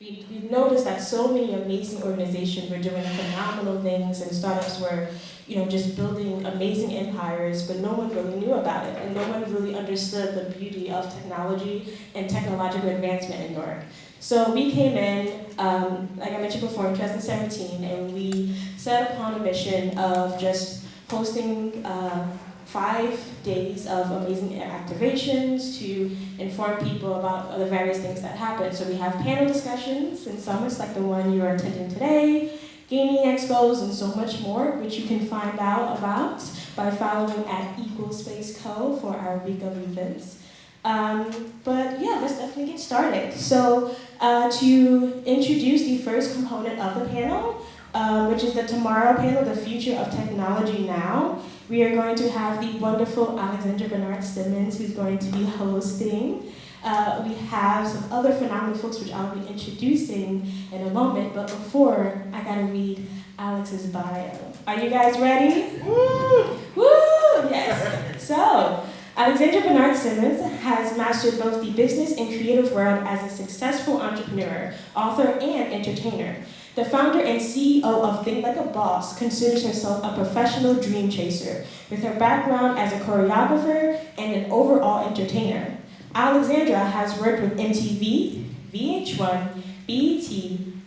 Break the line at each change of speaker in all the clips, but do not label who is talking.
we've noticed that so many amazing organizations were doing phenomenal things, and startups were, just building amazing empires, but no one really knew about it, and no one really understood the beauty of technology and technological advancement in Newark. So we came in, like I mentioned before, in 2017, and we set upon a mission of just hosting 5 days of amazing activations to inform people about the various things that happen. So we have panel discussions and summits like the one you are attending today, gaming expos, and so much more, which you can find out about by following at Equal Space Co. for our week of events. But yeah, let's definitely get started. So to introduce the first component of the panel, which is the Tomorrow panel, The Future of Technology Now, we are going to have the wonderful Alexandra Bernard-Simmons, who's going to be hosting. We have some other phenomenal folks which I'll be introducing in a moment, but before, I gotta read Alex's bio. Are you guys ready? Woo! Woo! Yes. So, Alexandra Bernard-Simmons has mastered both the business and creative world as a successful entrepreneur, author, and entertainer. The founder and CEO of Think Like a Boss considers herself a professional dream chaser, with her background as a choreographer and an overall entertainer. Alexandra has worked with MTV, VH1, BET,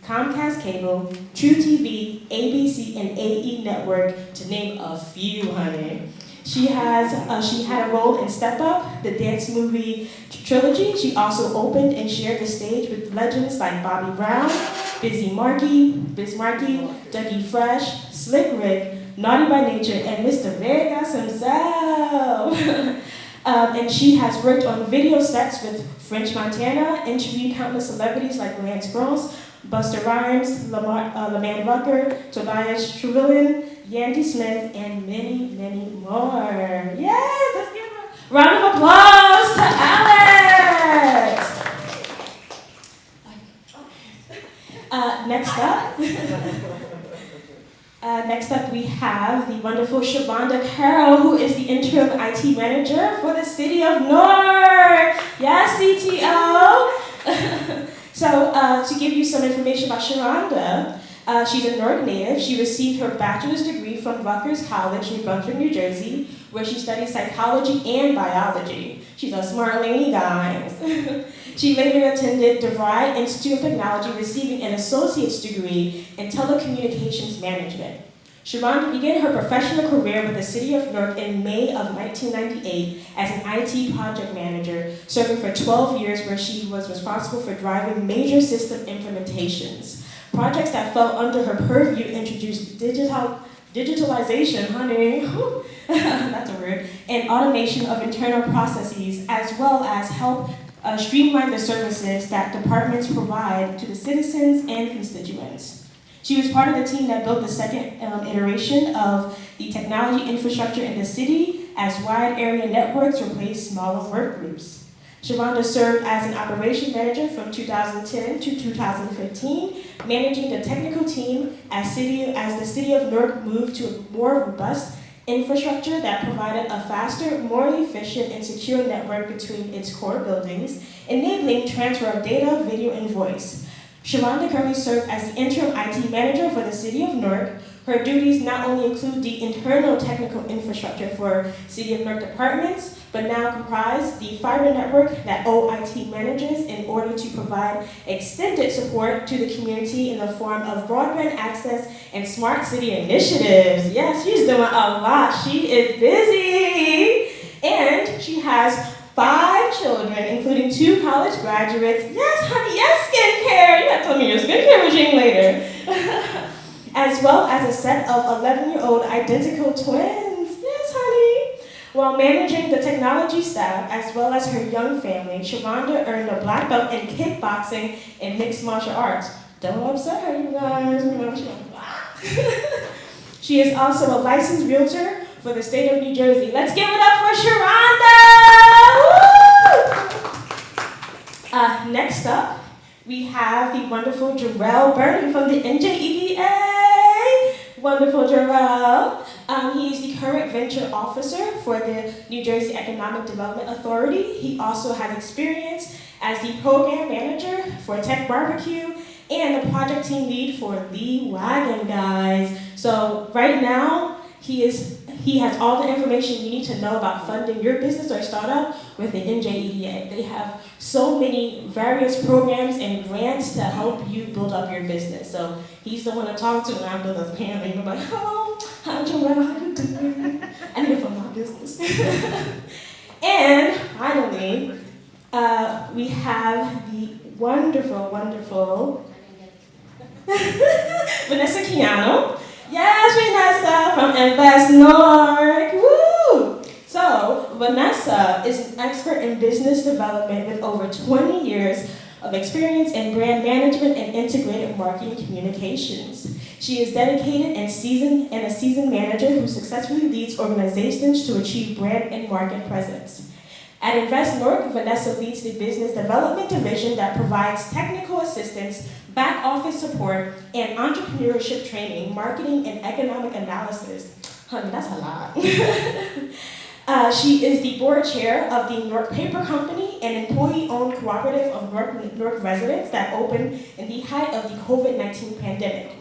Comcast Cable, True TV, ABC, and AE Network, to name a few, honey. She had a role in Step Up, the dance movie trilogy. She also opened and shared the stage with legends like Bobby Brown, Biz Markie, Dougie Fresh, Slick Rick, Naughty by Nature, and Mr. Vegas himself. And she has worked on video sets with French Montana, interviewed countless celebrities like Lance Gross, Busta Rhymes, LeMan Rucker, Tobias Truvillian, Yandy Smith, and many, many more. Yes, let's give a round of applause to Alex. Next up, we have the wonderful Shavonda Carroll, who is the interim IT manager for the city of Newark. Yes, CTO. So, to give you some information about Shavonda, she's a Newark native. She received her bachelor's degree from Rutgers College, New Brunswick, New Jersey, where she studied psychology and biology. She's a smart lady, guys. She later attended DeVry Institute of Technology, receiving an associate's degree in telecommunications management. Shavonda began her professional career with the City of Newark in May of 1998 as an IT project manager, serving for 12 years, where she was responsible for driving major system implementations. Projects that fell under her purview introduced digitalization, honey, that's a word, and automation of internal processes, as well as help streamline the services that departments provide to the citizens and constituents. She was part of the team that built the second iteration of the technology infrastructure in the city, as wide area networks replaced smaller work groups. Shavonda served as an operations manager from 2010 to 2015, managing the technical team as the city of Newark moved to a more robust infrastructure that provided a faster, more efficient, and secure network between its core buildings, enabling transfer of data, video, and voice. Shavonda currently serves as the interim IT manager for the city of Newark. Her duties not only include the internal technical infrastructure for City of Newark departments, but now comprise the fiber network that OIT manages in order to provide extended support to the community in the form of broadband access and smart city initiatives. Yes, she's doing a lot. She is busy. And she has 5 children, including 2 college graduates. Yes, honey, yes, skincare. You have to tell me your skincare regime later. As well as a set of 11-year-old identical twins. Yes, honey. While managing the technology staff, as well as her young family, Shavonda earned a black belt in kickboxing and mixed martial arts. Don't upset her, you guys. She is also a licensed realtor for the state of New Jersey. Let's give it up for Shavonda! Next up, we have the wonderful Jarrell Bernie from the NJEDA. Wonderful Jarrell. He is the current venture officer for the New Jersey Economic Development Authority. He also has experience as the program manager for Tech Barbecue and the project team lead for The Wagon Guys. So right now, he has all the information you need to know about funding your business or startup with the NJEDA. They have so many various programs and grants to help you build up your business. So he's the one to talk to when I'm building a pandemic. I'm like, hello, hi Jarrell, how you doing? I need to fund my business. And finally, we have the wonderful Vanessa Keano. Yes, Vanessa from Invest Newark. Woo! So, Vanessa is an expert in business development with over 20 years of experience in brand management and integrated marketing communications. She is dedicated and a seasoned manager who successfully leads organizations to achieve brand and market presence. At Invest Newark, Vanessa leads the business development division that provides technical assistance, back office support, and entrepreneurship training, marketing, and economic analysis. Honey, that's a lot. She is the board chair of the Newark Paper Company, an employee-owned cooperative of Newark residents that opened in the height of the COVID-19 pandemic.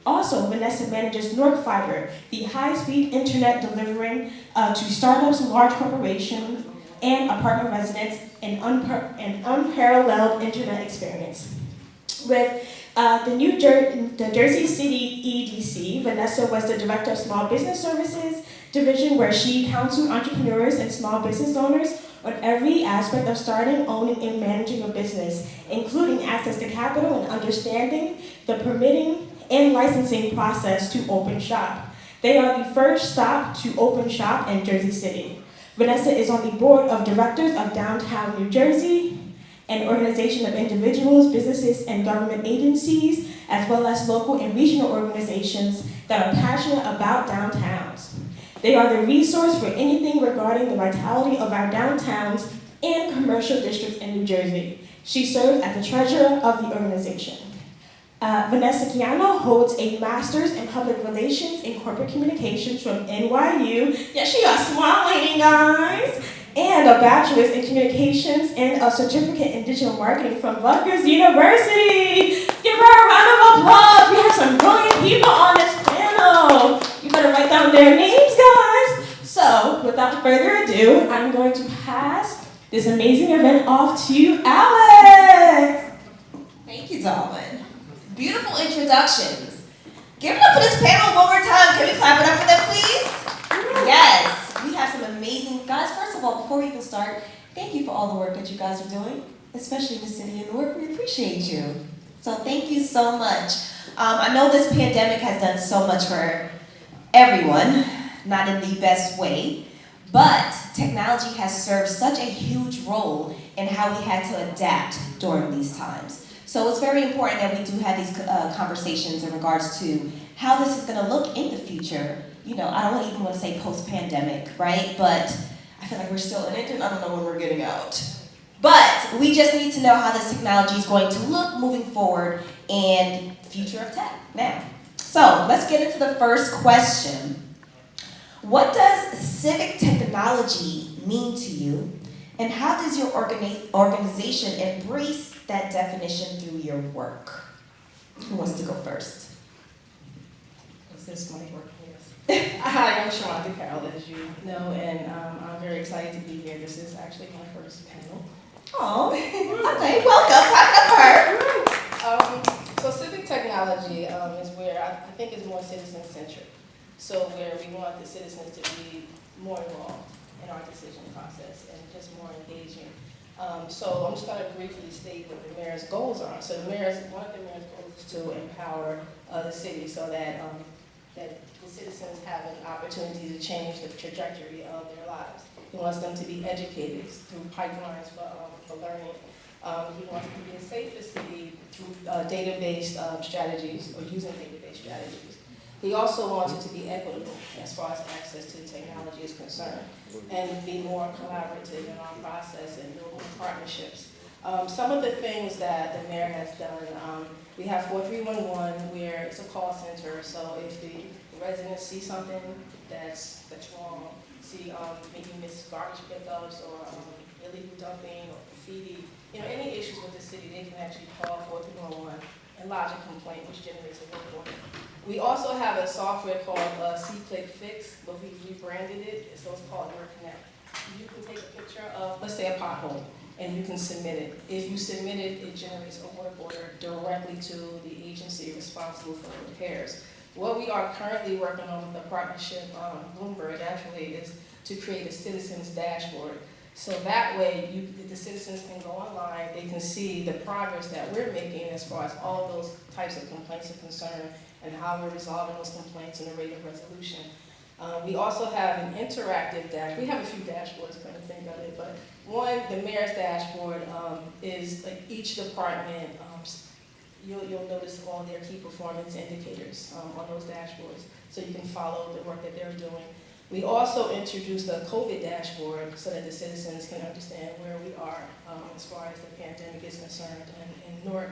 Also, Vanessa manages Newark Fiber, the high-speed internet delivering to startups and large corporations, and apartment residents an unparalleled internet experience. With the Jersey City EDC, Vanessa was the Director of Small Business Services Division, where she counseled entrepreneurs and small business owners on every aspect of starting, owning, and managing a business, including access to capital and understanding the permitting and licensing process to open shop. They are the first stop to open shop in Jersey City. Vanessa is on the board of directors of Downtown New Jersey, an organization of individuals, businesses, and government agencies, as well as local and regional organizations that are passionate about downtowns. They are the resource for anything regarding the vitality of our downtowns and commercial districts in New Jersey. She serves as the treasurer of the organization. Vanessa Keano holds a master's in public relations and corporate communications from NYU. Yes, she got smiling, guys. And a bachelor's in communications and a certificate in digital marketing from Rutgers University. Give her a round of applause. We have some brilliant people on this panel. You better write down their names, guys. So, without further ado, I'm going to pass this amazing event off to Alex.
Thank you, darling. Beautiful introductions. Give it up for this panel one more time. Can we clap it up for them, please? Yes, we have some amazing guys. First of all, before we even start, thank you for all the work that you guys are doing, especially in the city of Newark. We appreciate you. So thank you so much. I know this pandemic has done so much for everyone, not in the best way, but technology has served such a huge role in how we had to adapt during these times. So it's very important that we do have these conversations in regards to how this is going to look in the future. You know, I don't even want to say post-pandemic, right? But I feel like we're still in it, and I don't know when we're getting out. But we just need to know how this technology is going to look moving forward and future of tech now. So let's get into the first question. What does civic technology mean to you? And how does your organization embrace that definition through your work? Who wants to go first?
Is this mic working? Yes. Hi, I'm Shavonda Carroll, as you know, and I'm very excited to be here. This is actually my first panel.
Oh, okay, welcome. Clap it up for her.
So civic technology is where I think is more citizen-centric. So where we want the citizens to be more involved in our decision process and just more engaging. So I'm just going to briefly state what the mayor's goals are. So one of the mayor's goals is to empower the city so that that the citizens have an opportunity to change the trajectory of their lives. He wants them to be educated through pipelines for learning. He wants them to be a safer city through data-based strategies or using data-based strategies. He also wants it to be equitable as far as access to technology is concerned and be more collaborative in our process and build more partnerships. Some of the things that the mayor has done, we have 4311 where it's a call center, so if the residents see something that's wrong, see maybe missed garbage pickups or illegal dumping or graffiti, any issues with the city, they can actually call 4311 and lodge a complaint, which generates a work order. We also have a software called C-Click Fix, but we rebranded it, so it's called Newark Connect. You can take a picture of, let's say, a pothole, and you can submit it. If you submit it, it generates a work order directly to the agency responsible for the repairs. What we are currently working on with the partnership on Bloomberg actually is to create a citizens dashboard. So that way, the citizens can go online, they can see the progress that we're making as far as all those types of complaints are concerned and how we're resolving those complaints and the rate of resolution. We also have an interactive dashboard. We have a few dashboards, couldn't think of it, but one, the mayor's dashboard, is like each department, you'll notice all their key performance indicators on those dashboards, so you can follow the work that they're doing. We also introduced a COVID dashboard so that the citizens can understand where we are as far as the pandemic is concerned in Newark.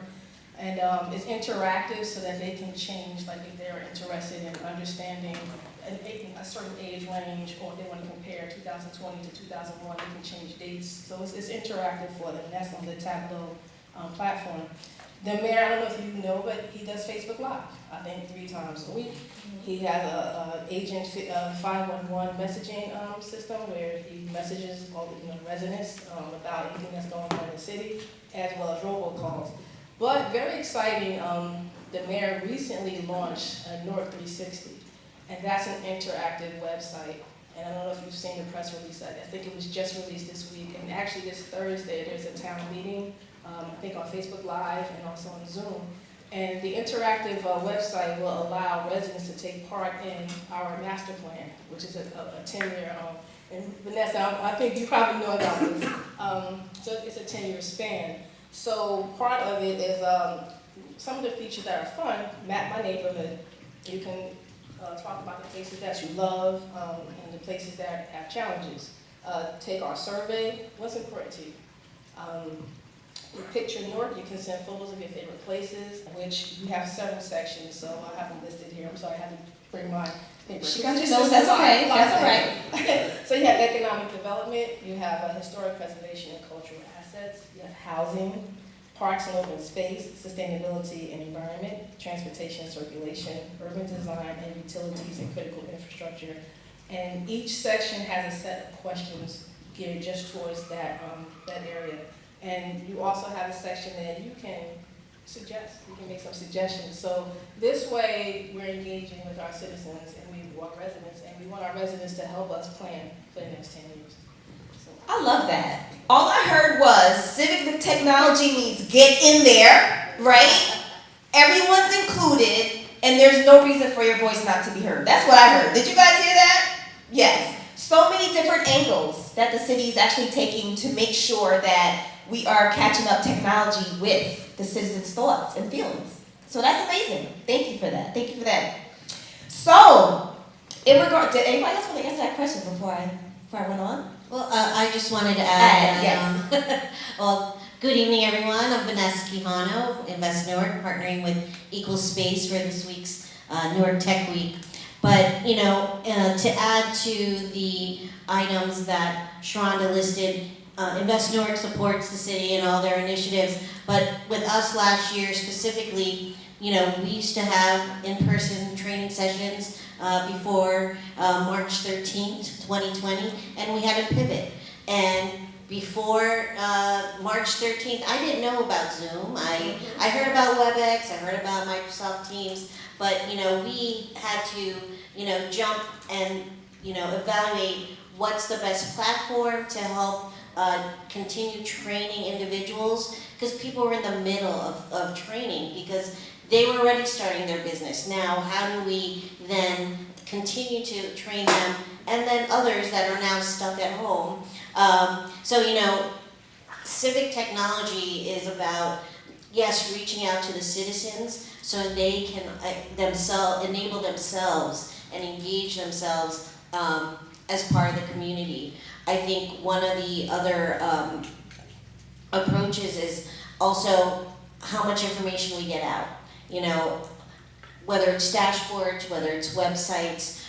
And it's interactive so that they can change, like if they're interested in understanding a certain age range, or they want to compare 2020 to 2001, they can change dates. So it's interactive for them. That's on the Tableau platform. The mayor, I don't know if you know, but he does Facebook Live, I think 3 times a week. He has a agent 511 messaging system where he messages all the residents about anything that's going on in the city, as well as robocalls. But very exciting, the mayor recently launched Newark 360, and that's an interactive website. And I don't know if you've seen the press release. I think it was just released this week. And actually this Thursday, there's a town meeting, I think on Facebook Live and also on Zoom. And the interactive website will allow residents to take part in our master plan, which is a 10-year, and Vanessa, I think you probably know about this. So it's a 10-year span. So part of it is some of the features that are fun, map my neighborhood. You can talk about the places that you love and the places that have challenges. Take our survey, what's important to you? You picture Newark, you can send photos of your favorite places, which we have several sections, so I have them listed here. I'm sorry, I had to bring my paper.
She got your notes, that's okay, that's all right.
So you have economic development, you have historic preservation and cultural assets, you have housing, parks and open space, sustainability and environment, transportation and circulation, urban design and utilities and critical infrastructure. And each section has a set of questions geared just towards that area. And you also have a section that you can suggest, you can make some suggestions. So this way we're engaging with our citizens and our residents, and we want our residents to help us plan for the next 10 years.
I love that. All I heard was civic technology means get in there, right? Everyone's included, and there's no reason for your voice not to be heard. That's what I heard. Did you guys hear that? Yes. So many different angles that the city is actually taking to make sure that we are catching up technology with the citizens' thoughts and feelings. So that's amazing. Thank you for that. Thank you for that. So, in regard, did anybody else want to answer that question before I went on?
Well, I just wanted to add,
yes.
well, good evening everyone. I'm Vanessa Keano of Invest Newark, partnering with Equal Space for this week's Newark Tech Week. But, to add to the items that Shavonda listed, Invest Newark supports the city and all their initiatives, but with us last year specifically, we used to have in-person training sessions before March 13th, 2020, and we had to pivot. And before March 13th, I didn't know about Zoom. I heard about WebEx, I heard about Microsoft Teams, but we had to jump and evaluate what's the best platform to help continue training individuals, because people were in the middle of training because they were already starting their business. Now, how do we then continue to train them, and then others that are now stuck at home? Civic technology is about, yes, reaching out to the citizens so they can enable themselves and engage themselves as part of the community. I think one of the other approaches is also how much information we get out. Whether it's dashboards, whether it's websites,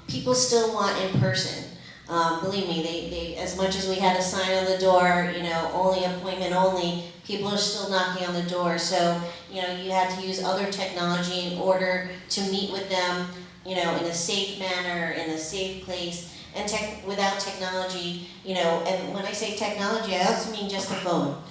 people still want in person. Believe me, they as much as we had a sign on the door, only appointment only, people are still knocking on the door. So, you had to use other technology in order to meet with them, in a safe manner, in a safe place. And without technology, and when I say technology, I also mean just the phone.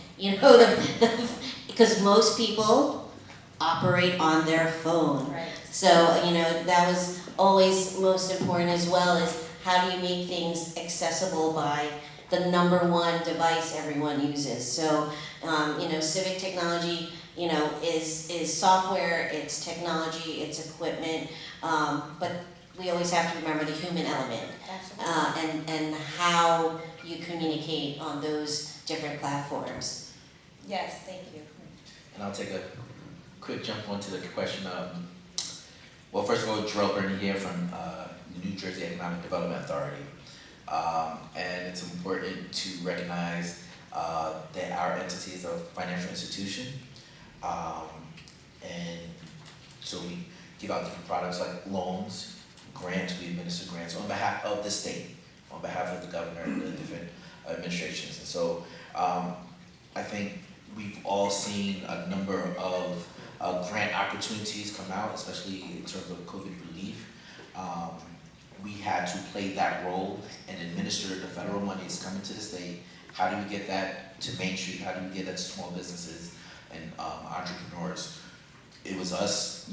Because most people operate on their phone.
Right.
So, that was always most important as well, is how do you make things accessible by the number one device everyone uses. So, Civic technology, is software, it's technology, it's equipment, but we always have to remember the human element. And how you communicate on those different platforms.
Yes, thank you.
And I'll take a quick jump onto the question of, well, first of all, Jarrell Bernie here from the New Jersey Economic Development Authority. And it's important to recognize that our entity is a financial institution. And so we give out different products like loans, grants, we administer grants on behalf of the state, on behalf of the governor and the different administrations. And so I think we've all seen a number of grant opportunities come out, especially in terms of COVID relief. We had to play that role and administer the federal monies coming to the state. How do we get that to Main Street? How do we get that to small businesses and entrepreneurs? It was us,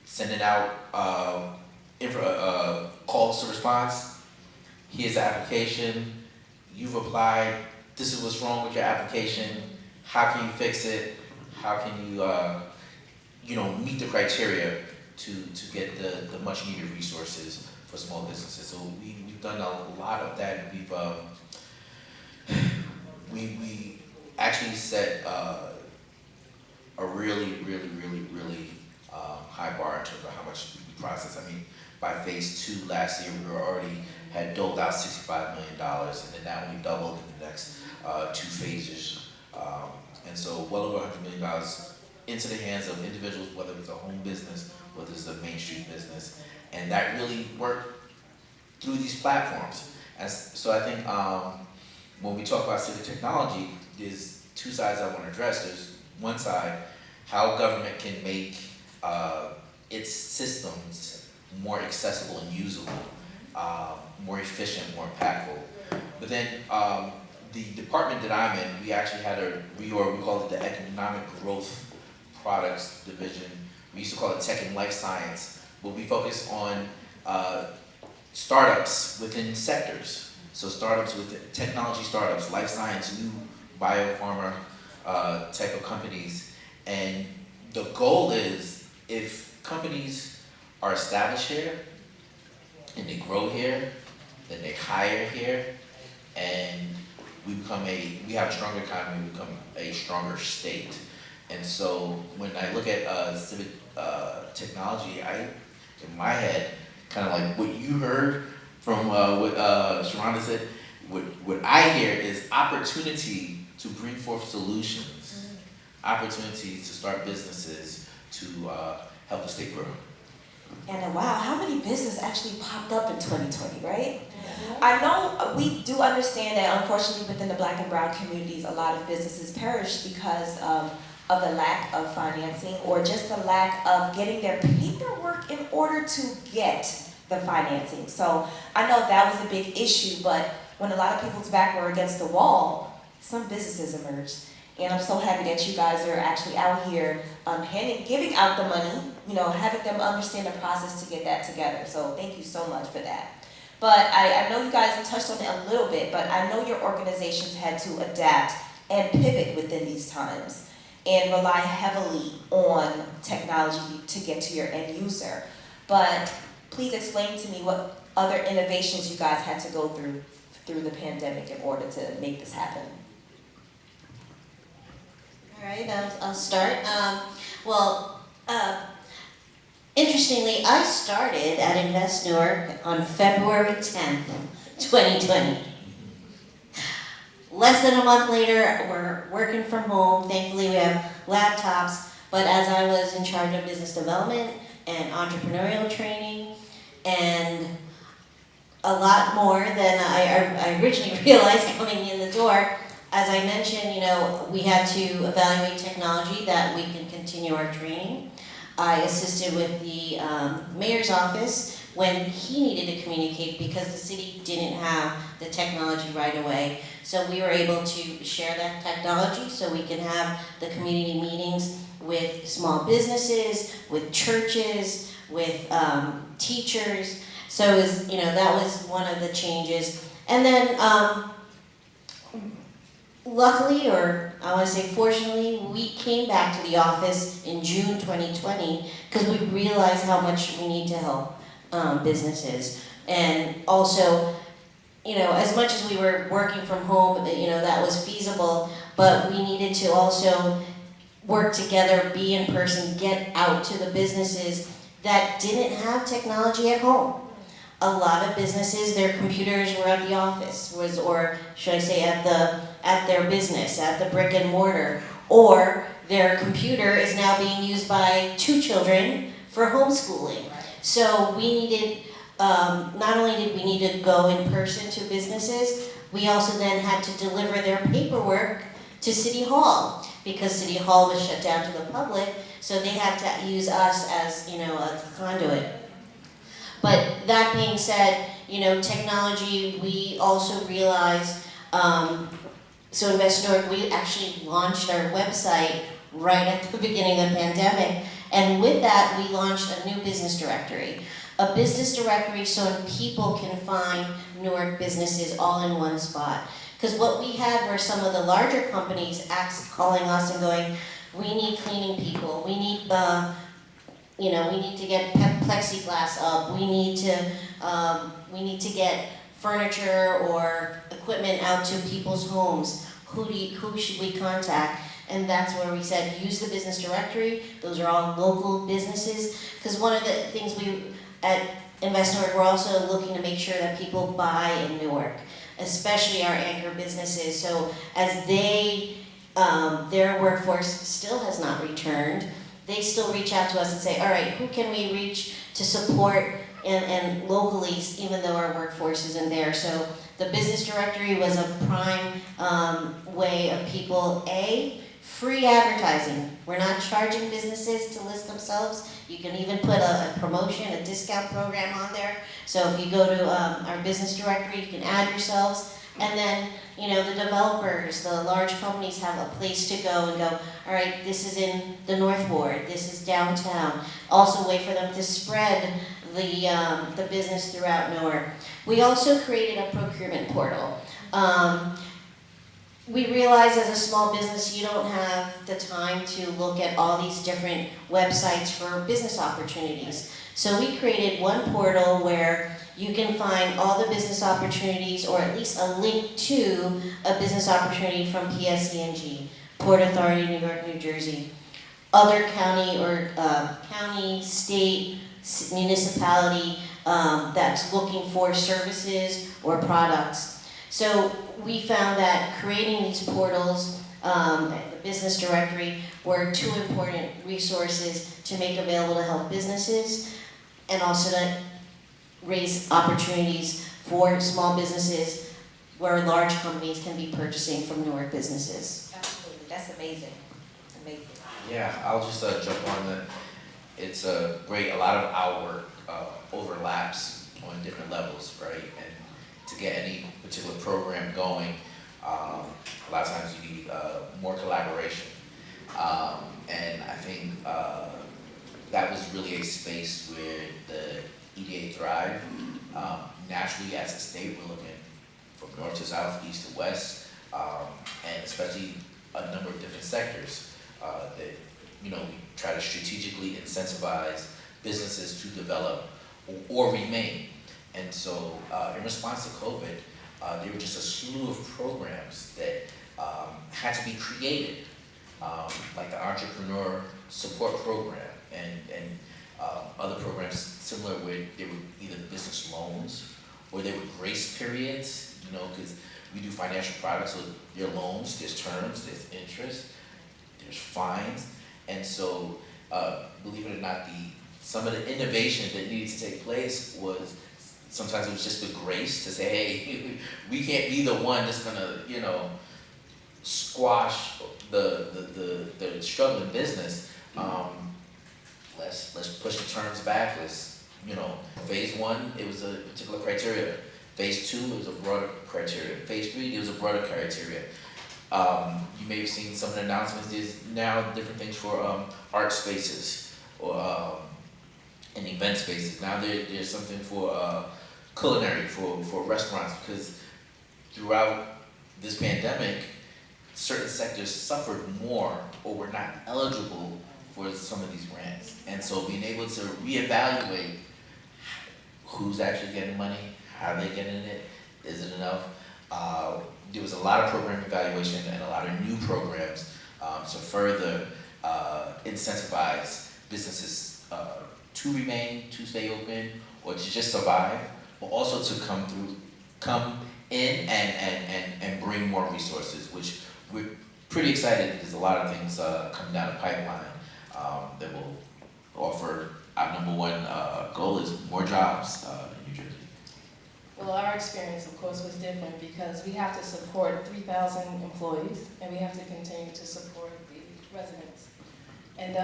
sending out calls to response. Here's the application. You've applied. This is what's wrong with your application. How can you fix it? How can you, meet the criteria to get the much needed resources for small businesses? So we've done a lot of that. We actually set a really high bar in terms of how much we process. I mean, by phase 2 last year, we already had doled out $65 million, and then that only doubled in the next 2 phases. And so well over $100 million into the hands of individuals, whether it's a home business, whether it's a Main Street business. And that really worked through these platforms. So I think when we talk about civic technology, there's 2 sides I want to address. There's one side, how government can make its systems more accessible and usable, more efficient, more impactful. But then the department that I'm in, we actually had a reorg. We call it the Economic Growth Products Division. We used to call it Tech and Life Science, but we focus on startups within sectors. So startups with technology startups, life science, new biopharma type of companies. And the goal is, if companies are established here and they grow here, then they hire here, and we have a stronger economy, we become a stronger state. And so when I look at civic technology, in my head, kind of like what you heard from what Shavonda said, what I hear is opportunity to bring forth solutions, opportunities to start businesses to help the state grow.
And wow, how many businesses actually popped up in 2020, right? I know we do understand that unfortunately within the Black and brown communities, a lot of businesses perish because of the lack of financing or just the lack of getting their paperwork in order to get the financing. So I know that was a big issue, but when a lot of people's back were against the wall, some businesses emerged. And I'm so happy that you guys are actually out here giving out the money, having them understand the process to get that together. So thank you so much for that. But I know you guys touched on it a little bit, but I know your organizations had to adapt and pivot within these times and rely heavily on technology to get to your end user. But please explain to me what other innovations you guys had to go through the pandemic in order to make this happen.
All right, I'll start. Interestingly, I started at Invest Newark on February 10th, 2020. Less than a month later, we're working from home. Thankfully, we have laptops. But as I was in charge of business development and entrepreneurial training, and a lot more than I originally realized coming in the door. As I mentioned, we had to evaluate technology that we can continue our training. I assisted with the mayor's office when he needed to communicate because the city didn't have the technology right away. So we were able to share that technology so we can have the community meetings with small businesses, with churches, with teachers. So it was, that was one of the changes. And then luckily, or I want to say fortunately, we came back to the office in June 2020 because we realized how much we need to help businesses. And also, as much as we were working from home, that was feasible, but we needed to also work together, be in person, get out to the businesses that didn't have technology at home. A lot of businesses, their computers were at the office, or should I say at their business, at the brick and mortar, or their computer is now being used by 2 children for homeschooling. So we needed, not only did we need to go in person to businesses, we also then had to deliver their paperwork to City Hall because City Hall was shut down to the public, so they had to use us as, a conduit. But that being said, technology, we also realized, so Invest Newark, we actually launched our website right at the beginning of the pandemic. And with that, we launched a new business directory. A business directory so people can find Newark businesses all in one spot. Because what we had were some of the larger companies calling us and going, we need cleaning people, we need we need to get plexiglass up. We need to get furniture or equipment out to people's homes. Who should we contact? And that's where we said use the business directory. Those are all local businesses. Because one of the things we at Invest Newark, we're also looking to make sure that people buy in Newark, especially our anchor businesses. So as their workforce still has not returned, they still reach out to us and say, all right, who can we reach to support and locally, even though our workforce isn't there. So the business directory was a prime way of people, free advertising. We're not charging businesses to list themselves. You can even put a promotion, a discount program on there. So if you go to our business directory, you can add yourselves. And then, the developers, the large companies have a place to go and go, all right, this is in the North Ward, this is downtown. Also a way for them to spread the business throughout Newark. We also created a procurement portal. We realize as a small business, you don't have the time to look at all these different websites for business opportunities. So we created one portal where you can find all the business opportunities, or at least a link to a business opportunity from PSE&G, Port Authority, New York, New Jersey, other county or county, state, municipality that's looking for services or products. So we found that creating these portals, the business directory, were 2 important resources to make available to help businesses and also to raise opportunities for small businesses where large companies can be purchasing from Newark businesses.
Absolutely, that's amazing. Amazing.
Yeah, I'll just jump on that. It's a lot of our work overlaps on different levels, right? And to get any particular program going, a lot of times you need more collaboration. And I think that was really a space where the EDA thrived. Naturally, as a state, we're looking from north to south, east to west, and especially a number of different sectors that we try to strategically incentivize businesses to develop or remain. And so, in response to COVID, there were just a slew of programs that had to be created, like the Entrepreneur Support Program and other programs similar where they were either business loans or they were grace periods, because we do financial products, so there are loans, there's terms, there's interest, there's fines. And so, believe it or not, some of the innovation that needed to take place was sometimes it was just the grace to say, hey, we can't be the one that's gonna, squash the struggling business. Let's push the terms back. Phase 1, it was a particular criteria. Phase 2, it was a broader criteria. Phase 3, it was a broader criteria. You may have seen some of the announcements. There's now different things for art spaces or and event spaces. Now there's something for culinary, for restaurants, because throughout this pandemic, certain sectors suffered more or were not eligible for some of these grants. And so being able to reevaluate who's actually getting money, how they're getting it, is it enough? There was a lot of program evaluation and a lot of new programs to further incentivize businesses to remain, to stay open, or to just survive, but also to come in and bring more resources, which we're pretty excited because a lot of things coming down the pipeline that will offer. Our number one goal is more jobs in New Jersey.
Well, our experience, of course, was different because we have to support 3,000 employees and we have to continue to support the residents. And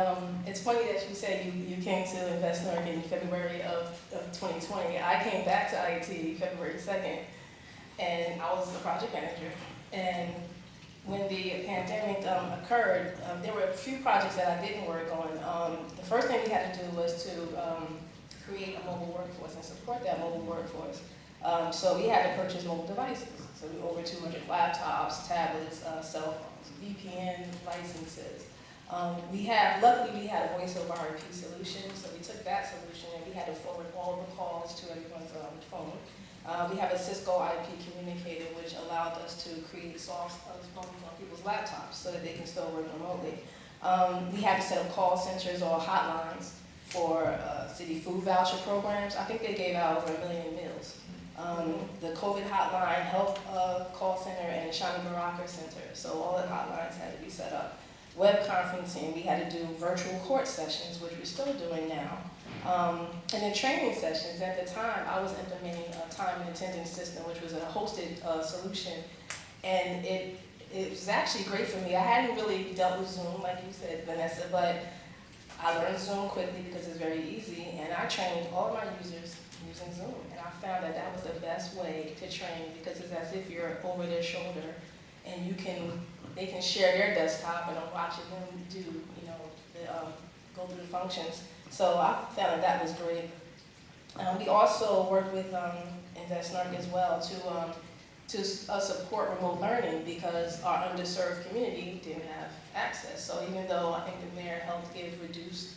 it's funny that you said you came to Invest Newark in February of 2020. I came back to IET February 2nd, and I was the project manager. And when the pandemic occurred, there were a few projects that I didn't work on. The first thing we had to do was to create a mobile workforce and support that mobile workforce. So we had to purchase mobile devices. So we over 200 laptops, tablets, cell phones, VPN licenses. Luckily we had a voice over IP solution, so we took that solution and we had to forward all the calls to everyone's phone. We have a Cisco IP communicator, which allowed us to create soft phones on people's laptops so that they can still work remotely. We had to set up call centers or hotlines for city food voucher programs. I think they gave out over 1 million meals. The COVID hotline, health call center, and Shani Baraka Center. So all the hotlines had to be set up. Web conferencing, we had to do virtual court sessions, which we're still doing now. And then training sessions. At the time, I was implementing a time and attendance system, which was a hosted solution. And it was actually great for me. I hadn't really dealt with Zoom, like you said, Vanessa, but I learned Zoom quickly because it's very easy. And I trained all of my users using Zoom. And I found that that was the best way to train because it's as if you're over their shoulder and they can share their desktop and I'm watching them do, go through the functions. So I found that was great. We also worked with Invest Newark as well to support remote learning because our underserved community didn't have access. So even though I think the mayor helped give reduced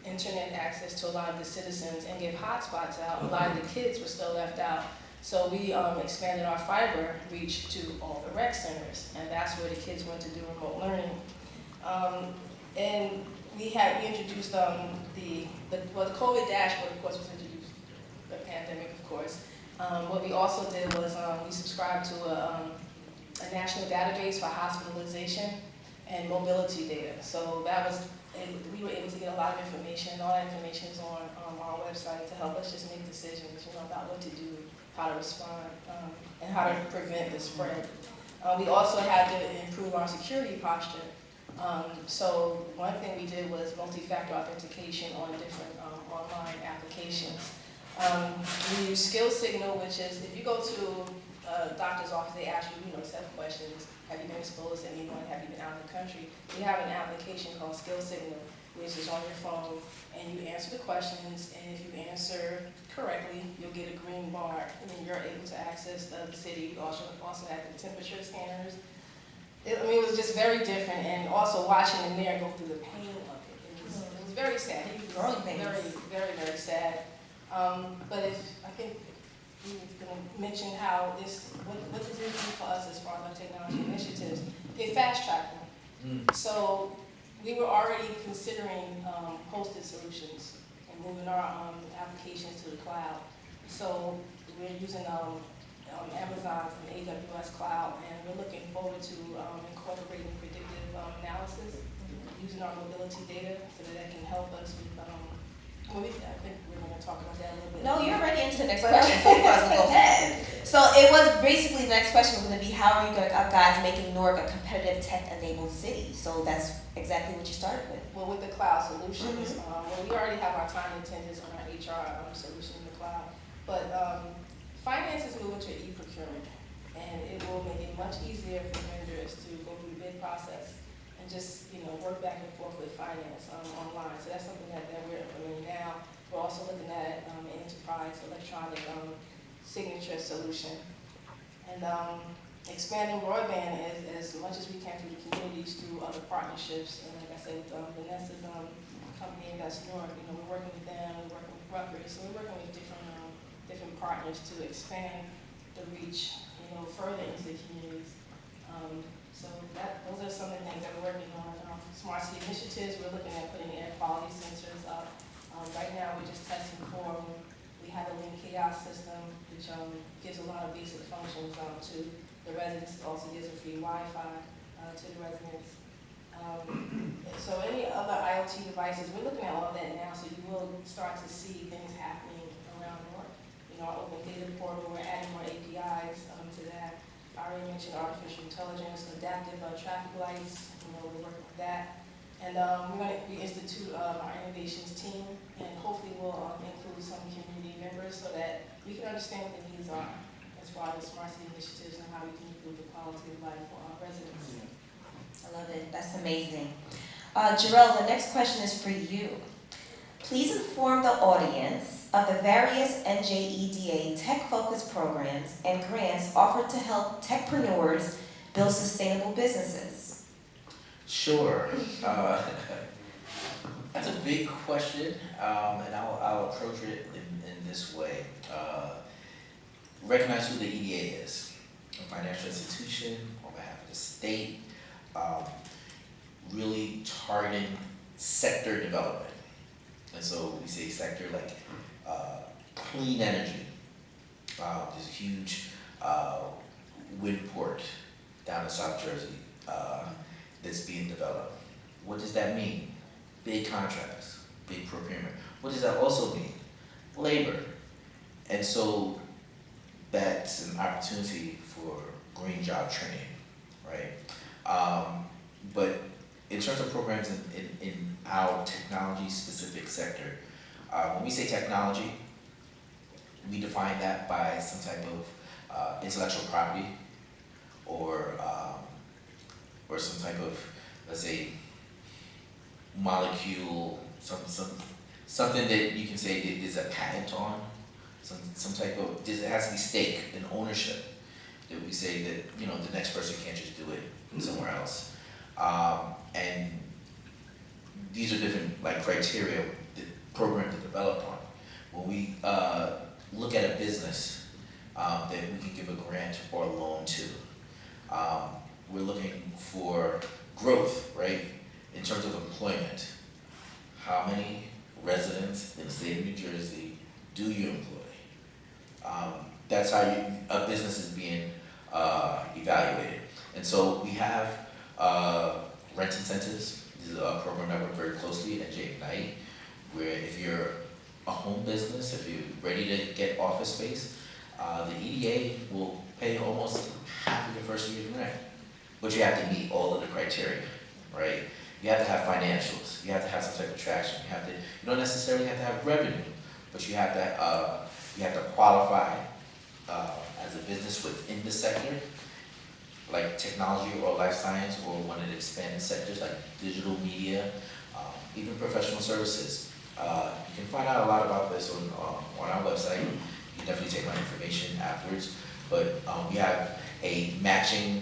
internet access to a lot of the citizens and give hotspots out, a lot of the kids were still left out. So we expanded our fiber reach to all the rec centers, and that's where the kids went to do remote learning. And we introduced the COVID dashboard, of course, was introduced, the pandemic, of course. What we also did was we subscribed to a national database for hospitalization and mobility data. So we were able to get a lot of information. All that information is on our website to help us just make decisions, about what to do, how to respond, and how to prevent the spread. We also had to improve our security posture. So one thing we did was multi-factor authentication on different online applications. We use Skill Signal, which is if you go to a doctor's office, they ask you, 7 questions. Have you been exposed to anyone? Have you been out of the country? We have an application called Skill Signal, which is on your phone, and you answer the questions, and if you answer correctly, you'll get a green bar, and then you're able to access the city. We also have the temperature scanners. It was just very different, and also watching the mayor go through the pain of it. It was very sad. He was growing pains. Very, very, very sad. But I think we were going to mention how what does it do for us as far as our technology initiatives? It fast-tracked them. So we were already considering hosted solutions and moving our applications to the cloud. So we're using Amazon's and AWS cloud, and we're looking forward to incorporating predictive analysis using our mobility data so that can help us with Well, I think we're gonna talk about that a little bit.
No, you're already into the next question, so you might as well go ahead. So it was basically, the next question was gonna be, how are you guys making Newark a competitive tech-enabled city? So that's exactly what you started with.
Well, with the cloud solutions, well, we already have our time and attendance on our HR solution in the cloud, but finance is moving to e-procurement, and it will make it much easier for vendors to go through the bid process and just, work back and forth with finance online. So that's something that we're implementing now. We're also looking at an enterprise electronic signature solution, and expanding broadband as much as we can through the communities through other partnerships. And like I said, with Vanessa's company, Invest Newark, we're working with them, we're working with Rutgers, so we're working with different partners to expand the reach, further into the communities. So those are some of the things that we're working on. Smart city initiatives, we're looking at putting air quality sensors up. Right now, we're just testing for them. We have a link kiosk system, which gives a lot of basic functions to the residents. It also gives a free Wi-Fi to the residents. So any other IoT devices, we're looking at all of that now, so you will start to see things happening around Newark. Our open data portal, we're adding more APIs to that. I already mentioned artificial intelligence, adaptive traffic lights, we're working with that. And we institute our innovations team, and hopefully we'll include some community members so that we can understand what the needs are as far as smart city initiatives and how we can improve the quality of life for our residents.
I love it. That's amazing. Jarrell, the next question is for you. Please inform the audience of the various NJEDA tech-focused programs and grants offered to help techpreneurs build sustainable businesses.
Sure. That's a big question, and I'll approach it in this way. Recognize who the EDA is. A financial institution on behalf of the state, really targeting sector development. And so we say sector like clean energy. There's a huge wind port down in South Jersey that's being developed. What does that mean? Big contracts, big procurement. What does that also mean? Labor. And so that's an opportunity for green job training, right? But in terms of programs in our technology-specific sector, when we say technology, we define that by some type of intellectual property or some type of, let's say, molecule, something that you can say that there's a patent on, some type of, it has to be stake and ownership, that we say that, the next person can't just do it somewhere else. And these are different criteria that programs are developed on. When we look at a business that we can give a grant or a loan to, we're looking for growth, right? In terms of employment. How many residents in the state of New Jersey do you employ? That's how a business is being evaluated. And so we have rent incentives. This is a program that works very closely at Ignite, where if you're a home business, if you're ready to get office space, the EDA will pay almost half of your first year's rent. But you have to meet all of the criteria, right? You have to have financials. You have to have some type of traction. You don't necessarily have to have revenue, but you have to qualify as a business within the sector, like technology or life science, or one of the expanded sectors like digital media, even professional services. You can find out a lot about this on our website. You can definitely take my information afterwards. But we have a matching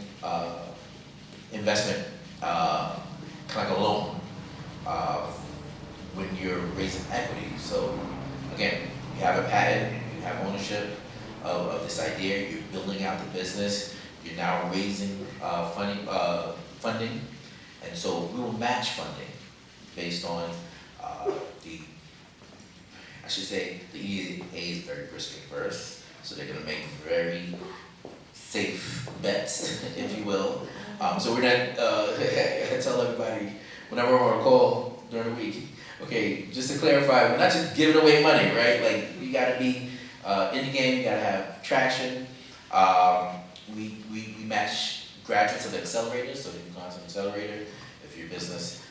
investment, kind of like a loan, when you're raising equity. So again, you have a patent, you have ownership of this idea, you're building out the business, you're now raising funding, and so we will match funding based on the EDA is very risk averse, so they're gonna make very safe bets, if you will. So we're not, I tell everybody, whenever we're on a call during the week, Okay, just to clarify, we're not just giving away money, right? Like, you gotta be in the game, you gotta have traction. We match graduates of the accelerator, so if you've gone to an accelerator, if your business,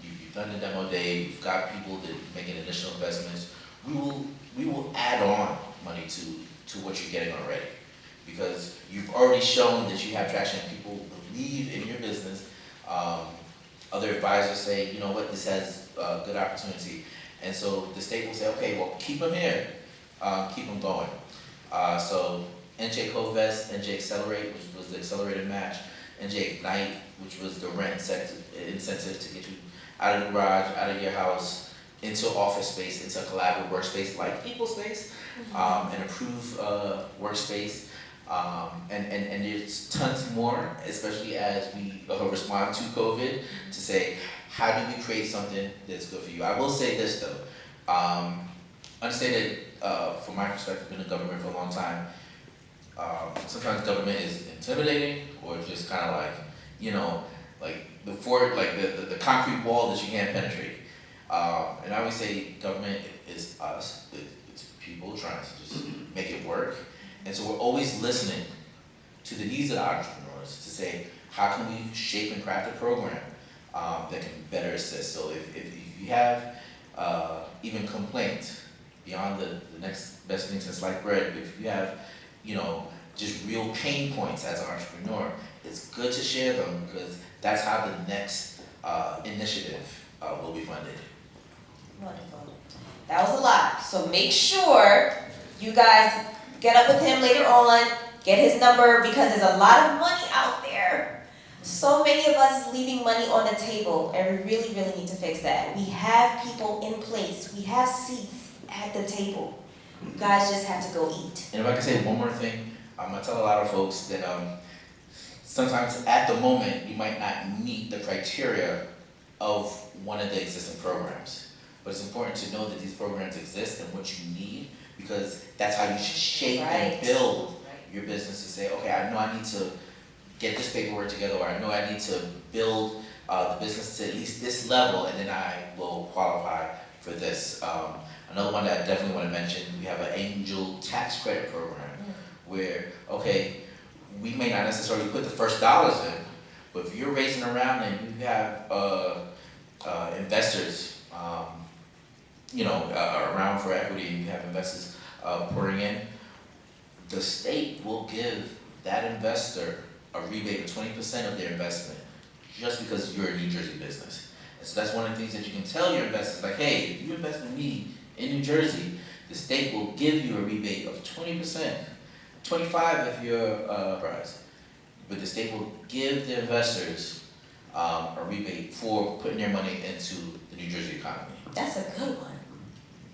you've done the demo day, you've got people that making initial investments, we will add on money to what you're getting already. Because you've already shown that you have traction, people believe in your business. Other advisors say, you know what, this has good opportunity. And so the state will say, okay, well, keep them here, keep them going. So NJ Co-Vest, NJ Accelerate, which was the accelerated match, NJ Ignite, which was the rent incentive to get you out of the garage, out of your house, into office space, into a collaborative workspace like People Space, an approved workspace. And there's tons more, especially as we respond to COVID, to say, how do we create something that's good for you? I will say this though, understand that from my perspective, been in government for a long time, sometimes government is intimidating or just kind of like, you know, like the concrete wall that you can't penetrate. And I always say government is us, it's people trying to just make it work. And so we're always listening to the needs of the entrepreneurs to say, how can we shape and craft a program that can better assist? So if you have even complaints beyond the next best thing since sliced bread, if you have, you know, just real pain points as an entrepreneur, it's good to share them because that's how the next initiative will be funded.
Wonderful. That was a lot. So make sure you guys get up with him later on, get his number, because there's a lot of money out there. So many of us is leaving money on the table, and we really, really need to fix that. We have people in place. We have seats at the table. You guys just have to go eat.
And if I can say one more thing, I tell a lot of folks that sometimes at the moment you might not meet the criteria of one of the existing programs. But it's important to know that these programs exist and what you need, because that's how you should shape and build your business to say, okay, I know I need to get this paperwork together, or I know I need to build the business to at least this level, and then I will qualify for this. Another one that I definitely want to mention, we have an angel tax credit program where, okay, we may not necessarily put the first dollars in, but if you're raising around and you have investors, around for equity, you have investors pouring in, the state will give that investor a rebate of 20% of their investment just because you're a New Jersey business. And so that's one of the things that you can tell your investors, like, hey, if you invest in me in New Jersey, the state will give you a rebate of 20%, 25% if you're a prize. But the state will give the investors a rebate for putting their money into the New Jersey economy.
That's a good one.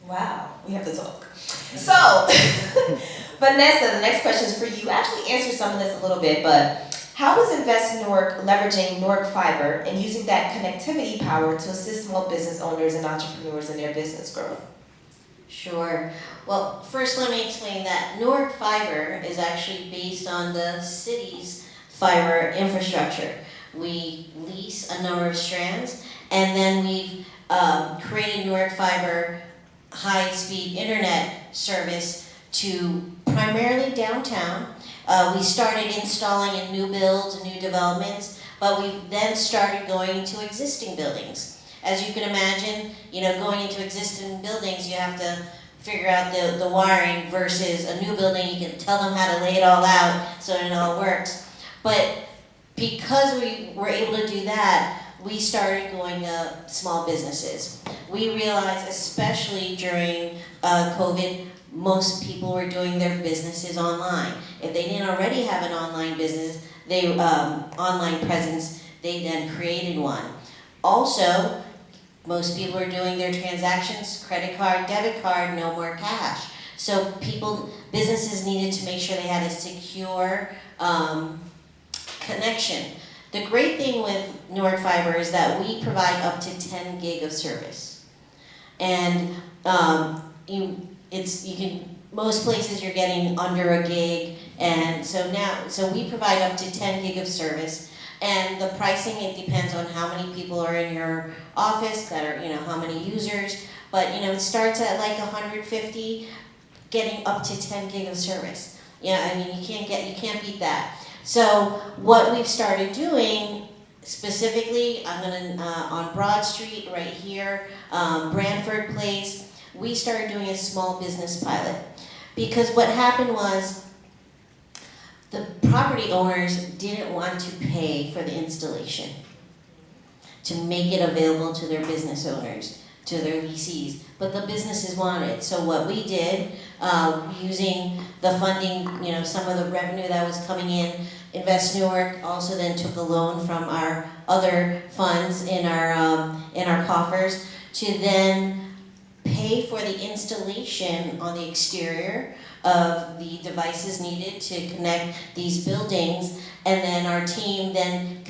Wow, we have to talk. So, Vanessa, the next question is for you. Actually answered some of this a little bit, but how is Invest Newark leveraging Newark Fiber and using that connectivity power to assist small business owners and entrepreneurs in their business growth?
Sure. Well, first let me explain that Newark Fiber is actually based on the city's fiber infrastructure. We lease a number of strands, and then we've created Newark Fiber high-speed internet service to primarily downtown. We started installing in new builds and new developments, but we then started going into existing buildings. As you can imagine, going into existing buildings, you have to figure out the wiring versus a new building. You can tell them how to lay it all out so it all works. But because we were able to do that, we started going to small businesses. We realized, especially during COVID, most people were doing their businesses online. If they didn't already have an online business, online presence, they then created one. Also, most people are doing their transactions, credit card, debit card, no more cash. So businesses needed to make sure they had a secure connection. The great thing with Newark Fiber is that we provide up to 10 gig of service. And most places you're getting under a gig, and so we provide up to 10 gig of service. And the pricing, it depends on how many people are in your office, that are, how many users. But, it starts at like 150, getting up to 10 gig of service. Yeah, I mean, you can't beat that. So what we've started doing, specifically, I'm gonna, on Broad Street, right here, Branford Place, we started doing a small business pilot. Because what happened was, the property owners didn't want to pay for the installation to make it available to their business owners, to their leasees, but the businesses wanted. So what we did, using the funding, some of the revenue that was coming in, Invest Newark also then took a loan from our other funds in our coffers to then pay for the installation on the exterior of the devices needed to connect these buildings, and then our team then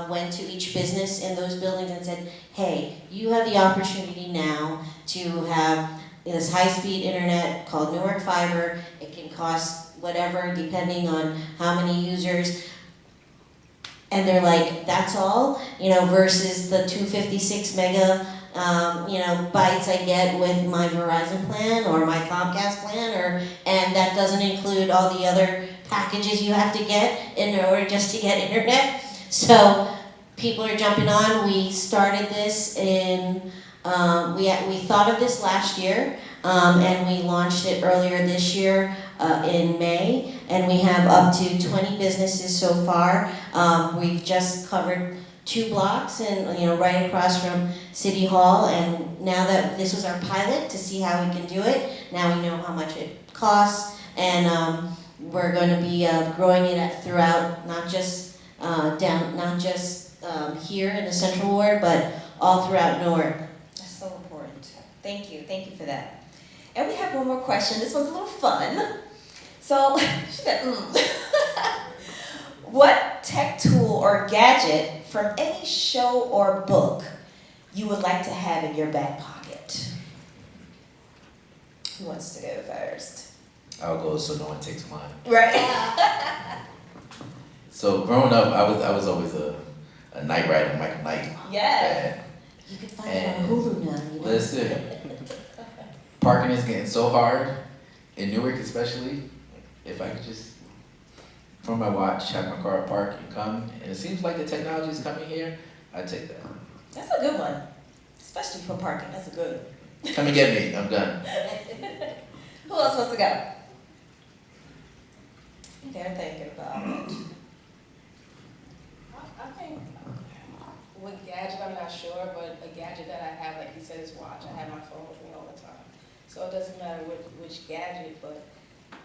went to each business in those buildings and said, hey, you have the opportunity now to have this high-speed internet called Newark Fiber. It can cost whatever depending on how many users. And they're like, that's all, versus the 256 mega bytes I get with my Verizon plan or my Comcast plan, and that doesn't include all the other packages you have to get in order just to get internet. So people are jumping on. We started this in, we thought of this last year, and we launched it earlier this year in May, and we have up to 20 businesses so far. We've just covered 2 blocks and right across from City Hall, and now that this was our pilot to see how we can do it, now we know how much it costs, and we're going to be growing it throughout, not just here in the Central Ward, but all throughout Newark.
That's so important. Thank you for that. And we have one more question. This one's a little fun. So, she said, What tech tool or gadget from any show or book you would like to have in your back pocket? Who wants to go first?
I'll go so no one takes mine.
Right.
So growing up, I was always a Knight Rider, Michael Knight
Yes.
fan.
You can find it on Hulu now.
Listen, parking is getting so hard, in Newark especially. If I could just, from my watch, have my car parked and come, and it seems like the technology is coming here, I'd take that.
That's a good one. Especially for parking. That's a good one.
Come and get me, I'm done.
Who else wants to go? Okay, I'm thinking about it.
I think what gadget, I'm not sure, but a gadget that I have, like you said, is watch. I have my phone with me all the time. So it doesn't matter which gadget, but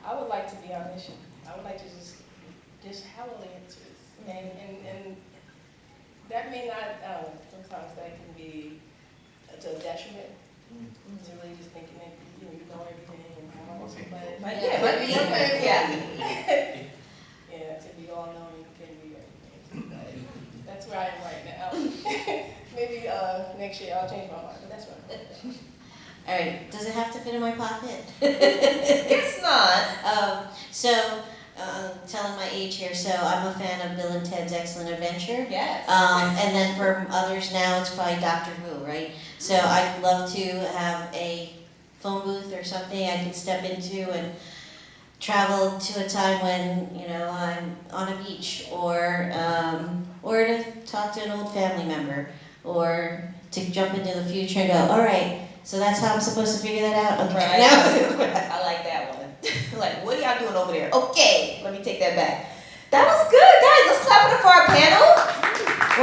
I would like to be omniscient. I would like to just have all the answers. And that may not, sometimes that can be to a detriment. To really just thinking that you know everything and how much, but
Yeah.
Yeah, to be all knowing can be everything. But that's where I am right now. Maybe next year I'll change my mind, but that's right.
All right, does it have to fit in my pocket?
Guess not.
Telling my age here, so I'm a fan of Bill and Ted's Excellent Adventure.
Yes.
And then for others now, it's probably Doctor Who, right? So I'd love to have a phone booth or something I could step into and travel to a time when, I'm on a beach, or to talk to an old family member, or to jump into the future and go, all right, so that's how I'm supposed to figure that out? Okay.
Right.
Now,
I like that one. Like, what are y'all doing over there? Okay, let me take that back. That was good, guys. Let's clap it up for our panel.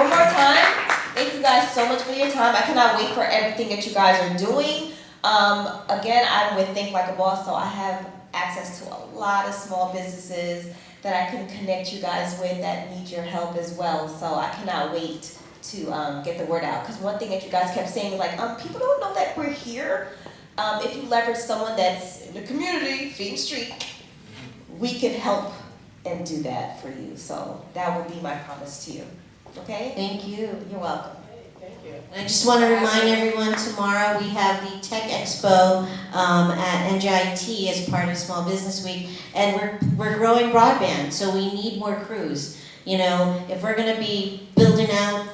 One more time. Thank you guys so much for your time. I cannot wait for everything that you guys are doing. Again, I'm with Think Like a Boss, so I have access to a lot of small businesses that I can connect you guys with that need your help as well. So I cannot wait to get the word out. Because one thing that you guys kept saying was like, people don't know that we're here. If you leverage someone that's in the community, feeding the street, we can help and do that for you. So that would be my promise to you. Okay?
thank you.
You're welcome.
Thank you.
I just want to remind everyone, tomorrow we have the Tech Expo at NJIT as part of Small Business Week, and we're growing broadband, so we need more crews. You know, if we're gonna be building out,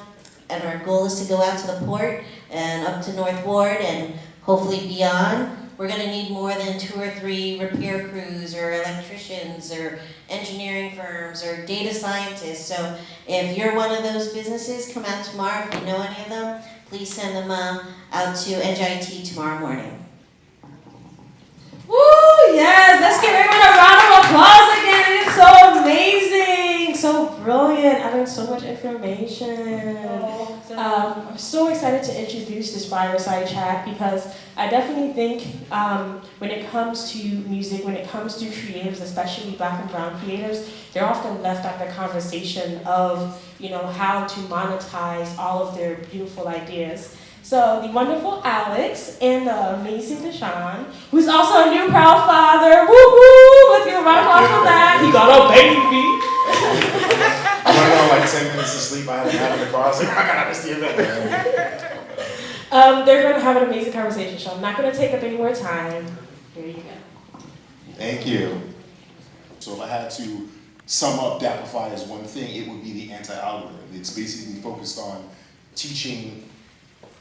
and our goal is to go out to the port and up to North Ward and hopefully beyond, we're gonna need more than 2 or 3 repair crews or electricians or engineering firms or data scientists. So if you're one of those businesses, come out tomorrow. If you know any of them, please send them out to NJIT tomorrow morning.
Woo, yes, let's give everyone a round of applause again. It's so amazing, so brilliant. I learned so much information. I'm so excited to introduce this fireside chat because I definitely think when it comes to music, when it comes to creatives, especially Black and brown creators, they're often left out of the conversation of, you know, how to monetize all of their beautiful ideas. So the wonderful Alex and the amazing Deshaun, who's also a new proud father, woo woo, let's give a round of applause for that. He got a baby.
I'm running on like 10 minutes of sleep. I haven't had in the car. I was like, I gotta miss the event, man.
They're going to have an amazing conversation, so I'm not going to take up any more time. Here you go.
Thank you. So if I had to sum up Dappify as one thing, it would be the anti-algorithm. It's basically focused on teaching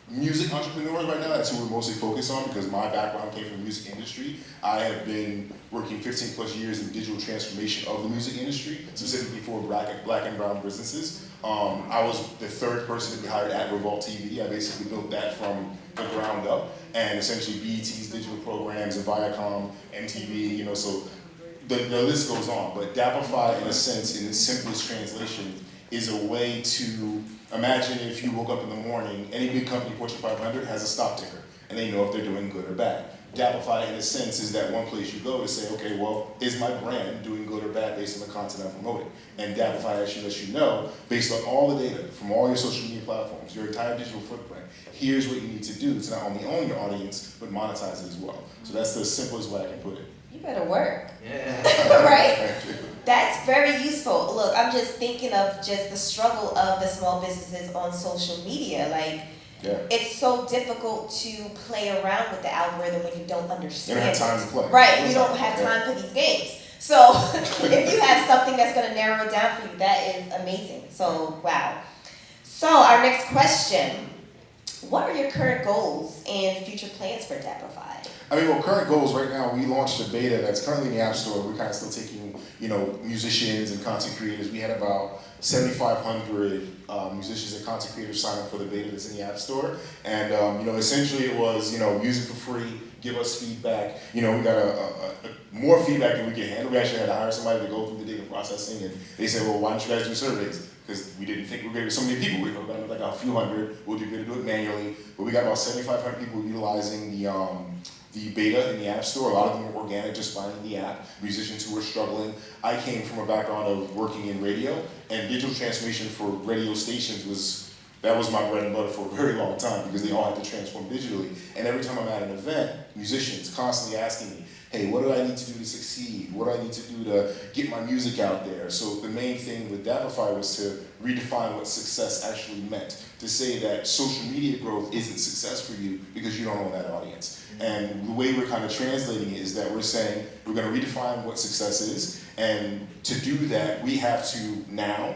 music entrepreneurs right now. That's who we're mostly focused on because my background came from the music industry. I have been working 15 plus years in digital transformation of the music industry, specifically for black and brown businesses. I was the 3rd person to be hired at Revolt TV. I basically built that from the ground up, and essentially BET's digital programs and Viacom, MTV, you know, so the list goes on. But Dappify, in a sense, in its simplest translation, is a way to imagine if you woke up in the morning, any big company, Fortune 500, has a stock ticker, and they know if they're doing good or bad. Dappify, in a sense, is that one place you go to say, okay, well, is my brand doing good or bad based on the content I'm promoting? And Dappify actually lets you know, based on all the data from all your social media platforms, your entire digital footprint, here's what you need to do to not only own your audience, but monetize it as well. So that's the simplest way I can put it.
You better work.
Yeah.
Right? That's very useful. Look, I'm just thinking of just the struggle of the small businesses on social media. Like,
Yeah.
it's so difficult to play around with the algorithm when you don't understand.
You don't have time to play.
Right, you don't have time for these games. So if you have something that's going to narrow it down for you, that is amazing. So, wow. So our next question, what are your current goals and future plans for Dappify?
I mean, well, current goals right now, we launched a beta that's currently in the App Store. We're kind of still taking, you know, musicians and content creators. We had about 7,500 musicians and content creators sign up for the beta that's in the App Store. And, you know, essentially it was, you know, use it for free, give us feedback. You know, we got more feedback than we can handle. We actually had to hire somebody to go through the data processing, and they said, well, why don't you guys do surveys? Because we didn't think we were going to get so many people. We were about like a few hundred. We'll do it manually. But we got about 7,500 people utilizing the beta in the App Store. A lot of them were organic, just finding the app. Musicians who were struggling. I came from a background of working in radio, and digital transformation for radio stations was my bread and butter for a very long time because they all had to transform digitally. And every time I'm at an event, musicians constantly asking me, hey, what do I need to do to succeed? What do I need to do to get my music out there? So the main thing with Dappify was to redefine what success actually meant. To say that social media growth isn't success for you because you don't own that audience. And the way we're kind of translating it is that we're saying we're going to redefine what success is. And to do that, we have to now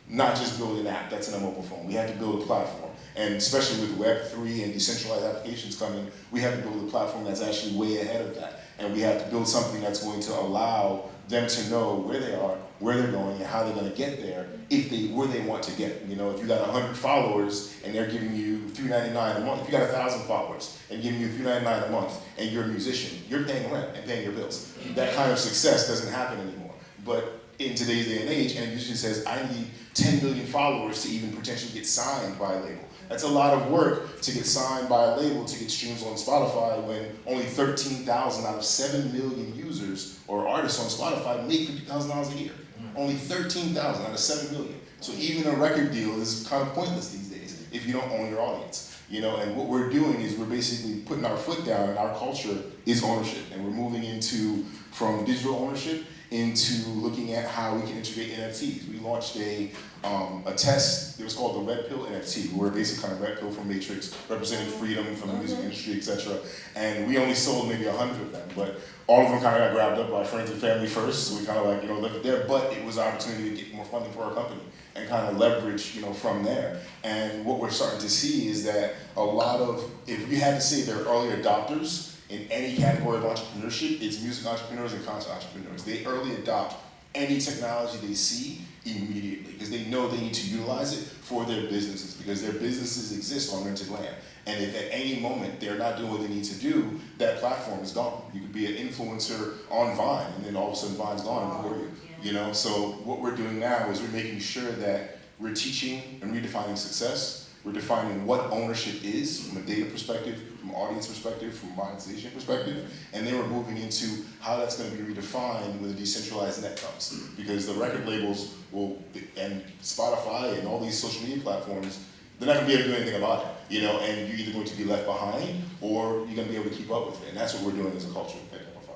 not just build an app that's in a mobile phone. We have to build a platform. And especially with Web3 and decentralized applications coming, we have to build a platform that's actually way ahead of that. And we have to build something that's going to allow them to know where they are, where they're going, and how they're going to get there where they want to get. You know, if you got 100 followers and they're giving you $3.99 a month, if you got 1,000 followers and giving you $3.99 a month, and you're a musician, you're paying rent and paying your bills. That kind of success doesn't happen anymore. But in today's day and age, and a musician says, I need 10 million followers to even potentially get signed by a label. That's a lot of work to get signed by a label to get streams on Spotify when only 13,000 out of 7 million users or artists on Spotify make $50,000 a year. Only 13,000 out of 7 million. So even a record deal is kind of pointless these days if you don't own your audience. You know, and what we're doing is we're basically putting our foot down, and our culture is ownership, and we're moving from digital ownership into looking at how we can integrate NFTs. We launched a test. It was called the Red Pill NFT. We were basically kind of red pill from Matrix, representing freedom from the music industry, etc. And we only sold maybe 100 of them, but all of them kind of got grabbed up by friends and family first. So we kind of like, left it there. But it was an opportunity to get more funding for our company and kind of leverage, from there. And what we're starting to see is that a lot of, if you had to say they're early adopters in any category of entrepreneurship, it's music entrepreneurs and content entrepreneurs. They early adopt any technology they see immediately because they know they need to utilize it for their businesses because their businesses exist on rented land. And if at any moment they're not doing what they need to do, that platform is gone. You could be an influencer on Vine and then all of a sudden Vine's gone and who are you? So what we're doing now is we're making sure that we're teaching and redefining success. We're defining what ownership is from a data perspective, from audience perspective, from monetization perspective, and then we're moving into how that's going to be redefined when the decentralized net comes. Because the record labels and Spotify and all these social media platforms, they're not going to be able to do anything about it, and you're either going to be left behind or you're going to be able to keep up with it, and that's what we're doing as a culture at Dappify.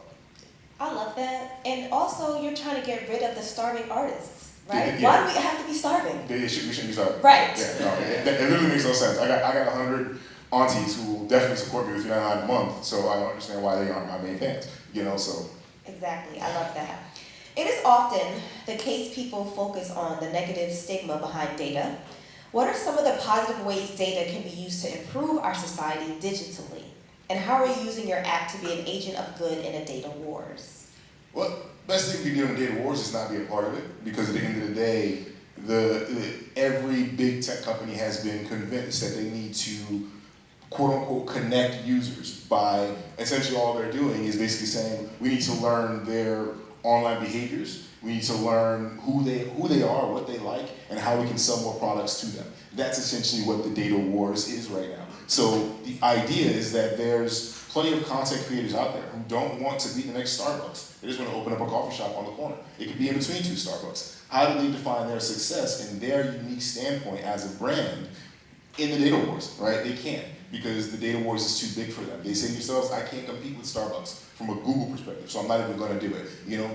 I love that. And also, you're trying to get rid of the starving artists, right?
Yeah.
Why do we have to be starving?
We shouldn't be starving.
Right.
Yeah, no, it literally makes no sense. I got 100 aunties who will definitely support me with $3.99 a month, so I don't understand why they aren't my main fans, so.
Exactly, I love that. It is often the case people focus on the negative stigma behind data. What are some of the positive ways data can be used to improve our society digitally? And how are you using your app to be an agent of good in a data wars?
Well, best thing we can do in data wars is not be a part of it, because at the end of the day, every big tech company has been convinced that they need to quote unquote connect users by essentially all they're doing is basically saying we need to learn their online behaviors, we need to learn who they are, what they like, and how we can sell more products to them. That's essentially what the data wars is right now. So the idea is that there's plenty of content creators out there who don't want to be the next Starbucks. They just want to open up a coffee shop on the corner. It could be in between two Starbucks. How do they define their success and their unique standpoint as a brand in the data wars, right? They can't, because the data wars is too big for them. They say to themselves, I can't compete with Starbucks from a Google perspective, so I'm not even going to do it.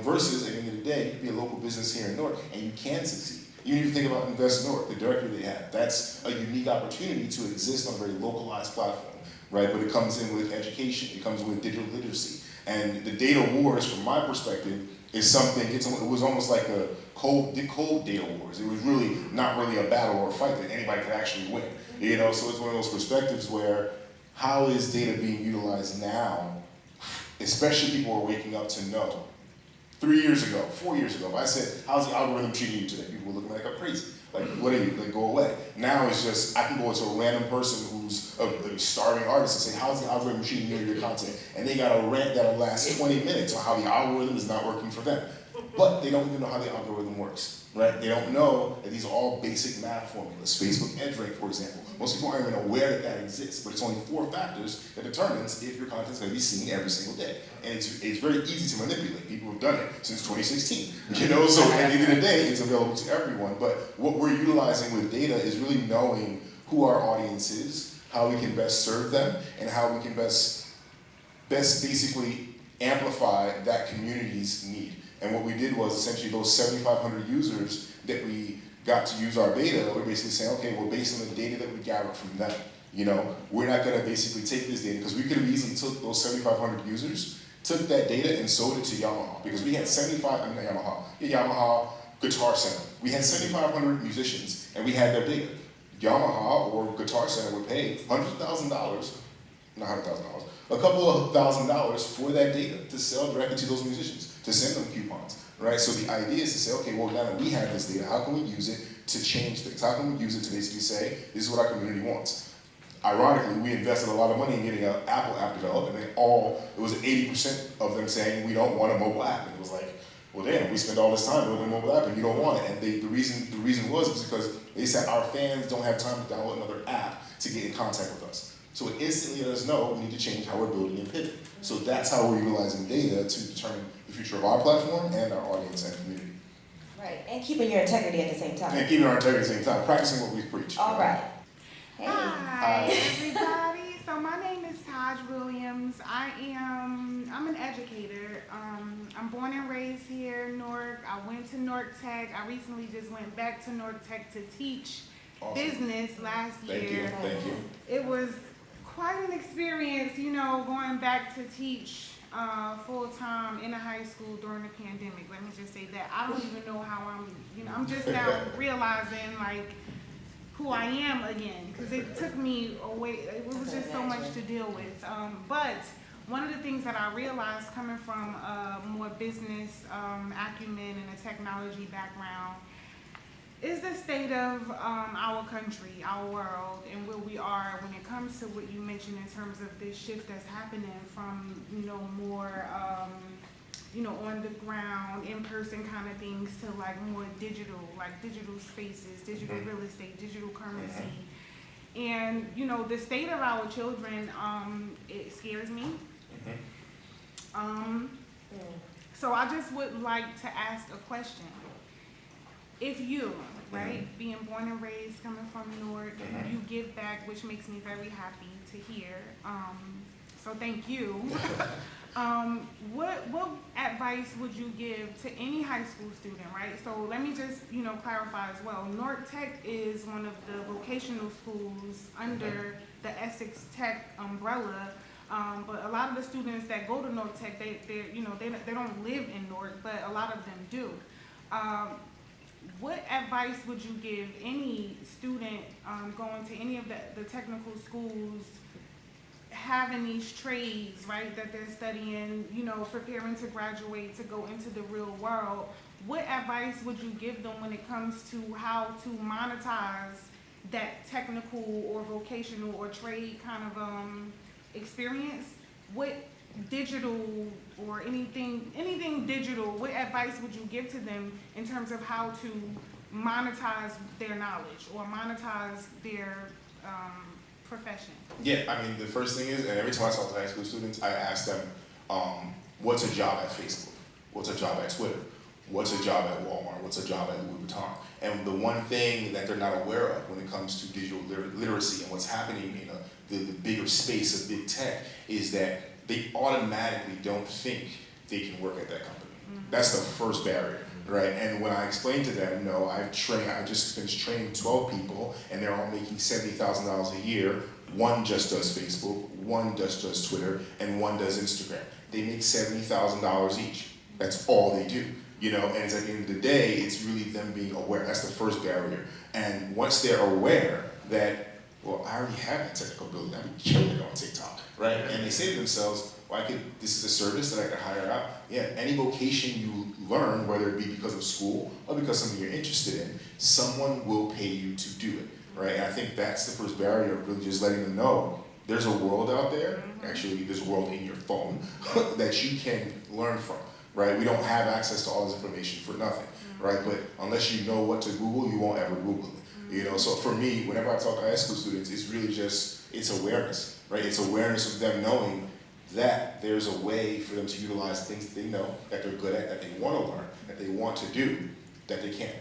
Versus at the end of the day, you can be a local business here in Newark and you can succeed. You need to think about Invest Newark, the directory they have. That's a unique opportunity to exist on a very localized platform, right? But it comes in with education, it comes with digital literacy. And the data wars, from my perspective, is something, it was almost like the cold data wars. It was really not really a battle or a fight that anybody could actually win. So it's one of those perspectives where how is data being utilized now, especially people are waking up to know. 3 years ago, 4 years ago, if I said, how's the algorithm treating you today? People were looking like I'm crazy. Like, what are you, go away. Now it's just, I can go to a random person who's a starving artist and say, how's the algorithm treating you or your content? And they got a rant that'll last 20 minutes on how the algorithm is not working for them. But they don't even know how the algorithm works, right? They don't know that these are all basic math formulas. Facebook edge rank, for example. Most people aren't even aware that that exists, but it's only 4 factors that determines if your content is going to be seen every single day. And it's very easy to manipulate. People have done it since 2016. So at the end of the day, it's available to everyone. But what we're utilizing with data is really knowing who our audience is, how we can best serve them, and how we can best basically amplify that community's need. And what we did was essentially those 7,500 users that we got to use our beta, we're basically saying, okay, well, based on the data that we gathered from them, we're not going to basically take this data, because we could have easily took those 7,500 users, took that data and sold it to Yamaha, because we had Yamaha Guitar Center. We had 7,500 musicians, and we had their data. Yamaha or Guitar Center would pay $100,000, not $100,000, a couple of $1,000s for that data to sell directly to those musicians, to send them coupons, right? So the idea is to say, okay, well, now that we have this data, how can we use it to change things? How can we use it to basically say, this is what our community wants? Ironically, we invested a lot of money in getting an Apple app developed, and it was 80% of them saying, we don't want a mobile app. And it was like, well, damn, we spend all this time building a mobile app and you don't want it. And the reason was because they said our fans don't have time to download another app to get in contact with us. So it instantly let us know we need to change how we're building and pivot. So that's how we're utilizing data to determine the future of our platform and our audience and community.
Right, and keeping your integrity at the same time.
And keeping our integrity at the same time, practicing what we preach.
All right.
Hi, everybody. So So my name is Taj Williams. I'm an educator. I'm born and raised here in Newark. I went to Newark Tech. I recently just went back to Newark Tech to teach business last year.
Thank you.
It was quite an experience, going back to teach full time in a high school during the pandemic. Let me just say that. I don't even know how I'm just now realizing who I am again, because it took me away. It was just so much to deal with. But one of the things that I realized coming from more business acumen and a technology background is the state of our country, our world, and where we are when it comes to what you mentioned in terms of this shift that's happening from, more, on the ground, in-person kind of things to more digital, digital spaces, digital real estate, digital currency. And, the state of our children, it scares me. So I just would like to ask a question. If you, being born and raised, coming from Newark, you give back, which makes me very happy to hear. So thank you. What advice would you give to any high school student, right? So let me just, clarify as well. Newark Tech is one of the vocational schools under the Essex Tech umbrella. But a lot of the students that go to Newark Tech, they don't live in Newark, but a lot of them do. What advice would you give any student going to any of the technical schools, having these trades, that they're studying, preparing to graduate, to go into the real world? What advice would you give them when it comes to how to monetize that technical or vocational or trade kind of experience? What digital or anything digital, what advice would you give to them in terms of how to monetize their knowledge or monetize their profession?
Yeah, I mean, the first thing is, and every time I talk to high school students, I ask them, what's a job at Facebook? What's a job at Twitter? What's a job at Walmart? What's a job at Louis Vuitton? And the one thing that they're not aware of when it comes to digital literacy and what's happening in the bigger space of big tech is that they automatically don't think they can work at that company. That's the first barrier, right? And when I explain to them, no, I just finished training 12 people and they're all making $70,000 a year. One just does Facebook, one just does Twitter, and one does Instagram. They make $70,000 each. That's all they do. And it's at the end of the day, it's really them being aware. That's the first barrier. And once they're aware that, well, I already have that technical ability, I'd be killing it on TikTok, right? And they say to themselves, well, this is a service that I could hire out. Yeah, any vocation you learn, whether it be because of school or because something you're interested in, someone will pay you to do it, right? And I think that's the first barrier, really just letting them know there's a world out there, actually there's a world in your phone that you can learn from, right? We don't have access to all this information for nothing, right? But unless you know what to Google, you won't ever Google it. So for me, whenever I talk to high school students, it's really just, it's awareness, right? It's awareness of them knowing that there's a way for them to utilize things that they know, that they're good at, that they want to learn, that they want to do, that they can,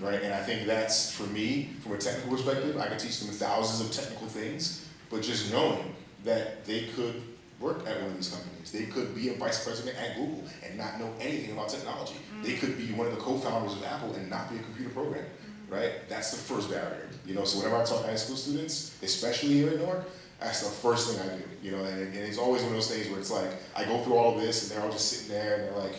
right? And I think that's, for me, from a technical perspective, I could teach them thousands of technical things, but just knowing that they could work at one of these companies. They could be a vice president at Google and not know anything about technology. They could be one of the co-founders of Apple and not be a computer programmer, right? That's the first barrier. So whenever I talk to high school students, especially here in Newark, that's the first thing I do, and it's always one of those things where it's like, I go through all of this and they're all just sitting there and they're like,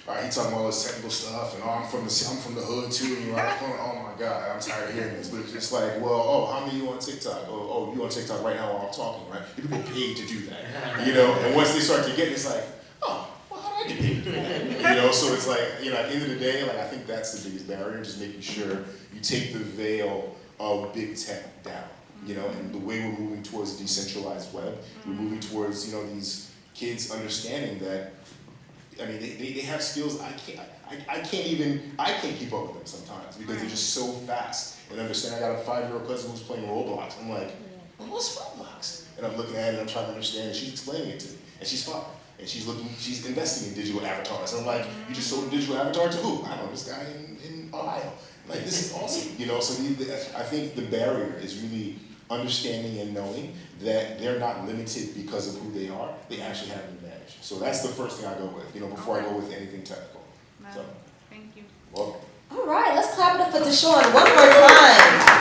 all right, he's talking about all this technical stuff and I'm from the hood too, and you're like, oh my God, I'm tired of hearing this. But it's just like, well, how many of you on TikTok? Oh, you on TikTok right now while I'm talking, right? People get paid to do that, and once they start to get it, it's like, oh, well, how do I get paid to do that? So it's like, at the end of the day, I think that's the biggest barrier, just making sure you take the veil of big tech down. And the way we're moving towards a decentralized web, we're moving towards, these kids understanding that, they have skills I can't keep up with them sometimes because they're just so fast and understand. I got a 5-year-old cousin who's playing Roblox. I'm like, well, what's Roblox? And I'm looking at it and I'm trying to understand, and she's explaining it to me, and she's fine. And she's investing in digital avatars. And I'm like, you just sold a digital avatar to who? I don't know, this guy in Ohio. Like, this is awesome, So I think the barrier is really understanding and knowing that they're not limited because of who they are. They actually have an advantage. So that's the first thing I go with, before I go with anything technical.
No,
So,
thank you.
welcome.
All right, let's clap it up for Deshaun one more time.